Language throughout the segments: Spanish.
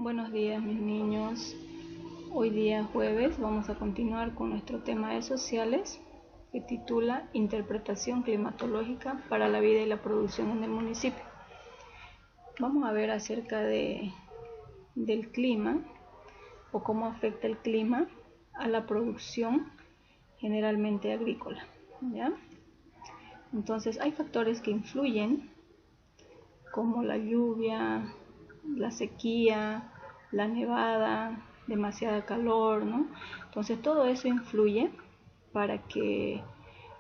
Buenos días mis niños, hoy día jueves vamos a continuar con nuestro tema de sociales que titula Interpretación climatológica para la vida y la producción en el municipio. Vamos a ver acerca del clima o cómo afecta el clima a la producción generalmente agrícola, ¿ya? Entonces hay factores que influyen como la lluvia, la sequía, la nevada, demasiada calor, ¿no? Entonces todo eso influye para que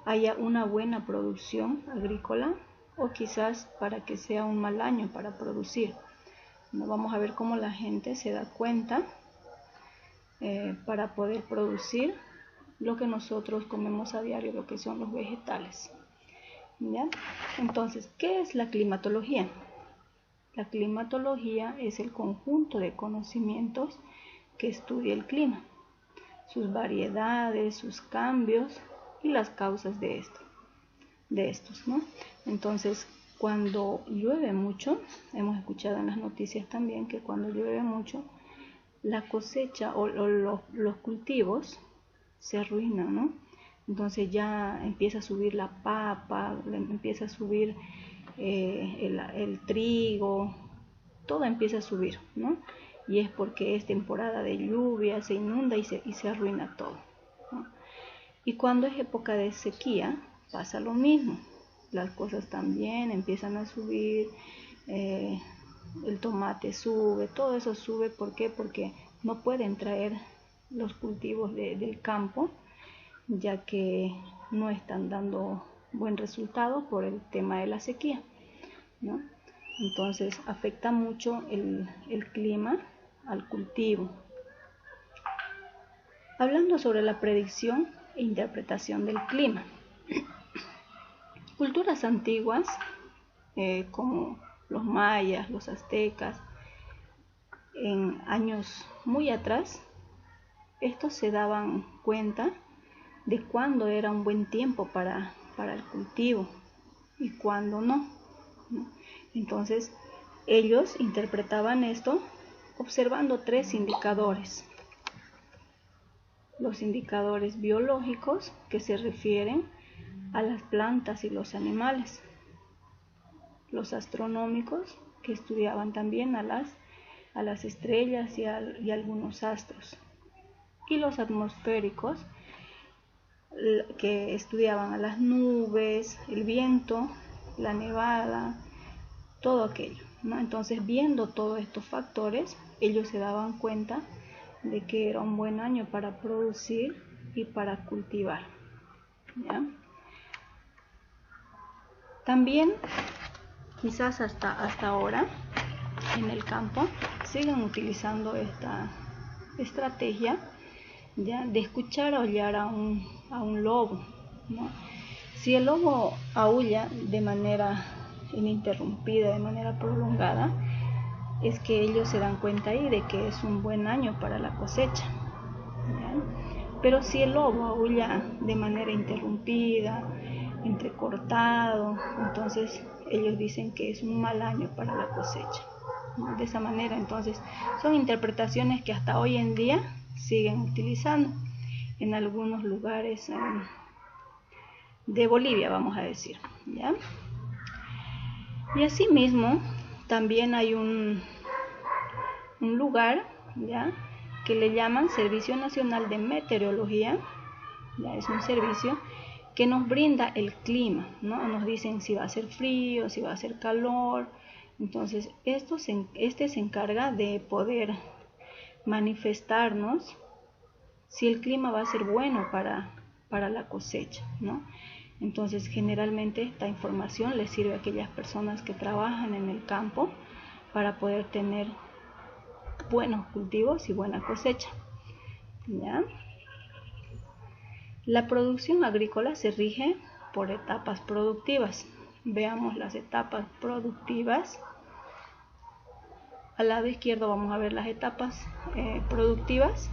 haya una buena producción agrícola o quizás para que sea un mal año para producir. Vamos a ver cómo la gente se da cuenta para poder producir lo que nosotros comemos a diario, lo que son los vegetales, ¿ya? Entonces, ¿qué es la climatología? La climatología es el conjunto de conocimientos que estudia el clima, sus variedades, sus cambios y las causas de estos, ¿no? Entonces, cuando llueve mucho, hemos escuchado en las noticias también que cuando llueve mucho, la cosecha o los cultivos se arruinan, ¿no? Entonces ya empieza a subir la papa, empieza a subir el trigo, todo empieza a subir, ¿no? Y es porque es temporada de lluvia, se inunda y se arruina todo, ¿no? Y cuando es época de sequía, pasa lo mismo. Las cosas también empiezan a subir, el tomate sube, todo eso sube. ¿Por qué? Porque no pueden traer los cultivos del campo, ya que no están dando buen resultado por el tema de la sequía, ¿no? Entonces afecta mucho el clima al cultivo. Hablando sobre la predicción e interpretación del clima. Culturas antiguas como los mayas, los aztecas, en años muy atrás, estos se daban cuenta de cuándo era un buen tiempo para el cultivo y cuándo no, ¿no? Entonces ellos interpretaban esto observando tres indicadores. Los indicadores biológicos, que se refieren a las plantas y los animales. Los astronómicos, que estudiaban también a las estrellas y algunos astros. Y los atmosféricos, que estudiaban a las nubes, el viento, la nevada, todo aquello, ¿no? Entonces, viendo todos estos factores, ellos se daban cuenta de que era un buen año para producir y para cultivar, ¿ya? También, quizás hasta ahora, en el campo, siguen utilizando esta estrategia, ¿ya?, de escuchar aullar a un lobo, ¿no? Si el lobo aúlla de manera ininterrumpida, de manera prolongada, es que ellos se dan cuenta ahí de que es un buen año para la cosecha, ¿ya? Pero si el lobo aúlla de manera interrumpida, entrecortado, entonces ellos dicen que es un mal año para la cosecha, ¿no? De esa manera, entonces, son interpretaciones que hasta hoy en día siguen utilizando en algunos lugares de Bolivia, vamos a decir, ¿ya? Y asimismo, también hay un lugar, ¿ya?, que le llaman Servicio Nacional de Meteorología, ¿ya? Es un servicio que nos brinda el clima, ¿no? Nos dicen si va a ser frío, si va a ser calor. Entonces, este se encarga de poder manifestarnos si el clima va a ser bueno para la cosecha, ¿no? Entonces, generalmente esta información les sirve a aquellas personas que trabajan en el campo para poder tener buenos cultivos y buena cosecha, ¿ya? La producción agrícola se rige por etapas productivas. Veamos las etapas productivas. Al lado izquierdo vamos a ver las etapas productivas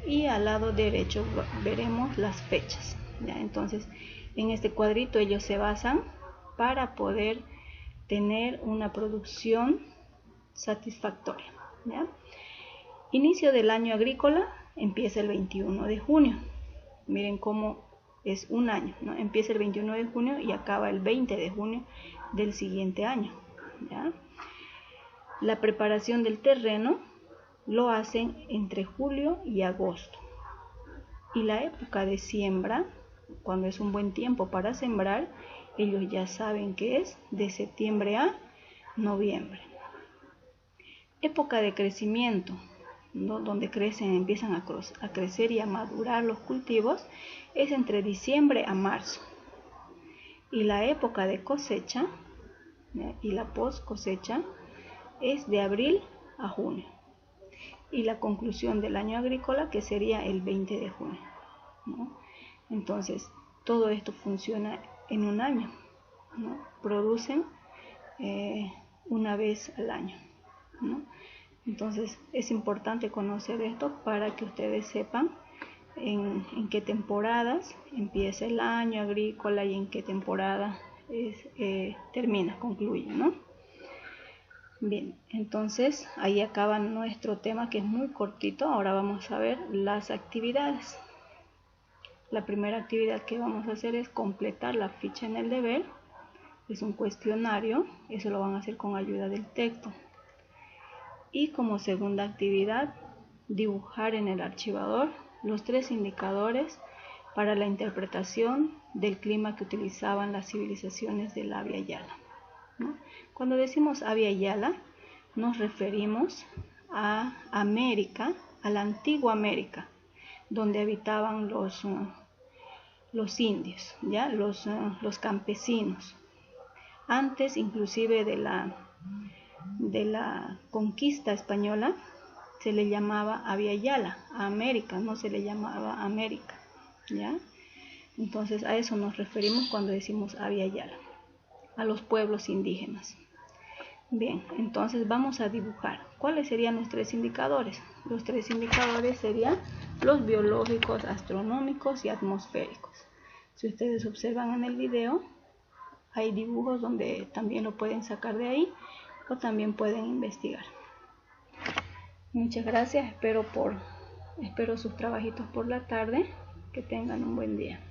y al lado derecho veremos las fechas, ¿ya? Entonces, en este cuadrito ellos se basan para poder tener una producción satisfactoria, ¿ya? Inicio del año agrícola empieza el 21 de junio. Miren cómo es un año, ¿no? Empieza el 21 de junio y acaba el 20 de junio del siguiente año, ¿ya? La preparación del terreno lo hacen entre julio y agosto. Y la época de siembra, cuando es un buen tiempo para sembrar, ellos ya saben que es de septiembre a noviembre. Época de crecimiento, ¿no? Donde empiezan a crecer y a madurar los cultivos, es entre diciembre a marzo. Y la época de cosecha, ¿ya? Y la post cosecha es de abril a junio. Y la conclusión del año agrícola, que sería el 20 de junio, ¿no? Entonces, todo esto funciona en un año, ¿no? Producen una vez al año, ¿no? Entonces, es importante conocer esto para que ustedes sepan en qué temporadas empieza el año agrícola y en qué temporada termina, concluye, ¿no? Bien, entonces ahí acaba nuestro tema, que es muy cortito. Ahora vamos a ver las actividades. La primera actividad que vamos a hacer es completar la ficha en el deber. Es un cuestionario, eso lo van a hacer con ayuda del texto. Y como segunda actividad, dibujar en el archivador los 3 indicadores para la interpretación del clima que utilizaban las civilizaciones del Abya Yala, ¿no? Cuando decimos Abya Yala, nos referimos a América, a la antigua América, donde habitaban los indios, ¿ya? Los campesinos. Antes inclusive de la conquista española, se le llamaba Abya Yala, a América, no se le llamaba América, ¿ya? Entonces a eso nos referimos cuando decimos Abya Yala, a los pueblos indígenas. Bien, entonces vamos a dibujar. ¿Cuáles serían los 3 indicadores? Los 3 indicadores serían los biológicos, astronómicos y atmosféricos. Si ustedes observan en el video, hay dibujos donde también lo pueden sacar de ahí o también pueden investigar. Muchas gracias, espero sus trabajitos por la tarde. Que tengan un buen día.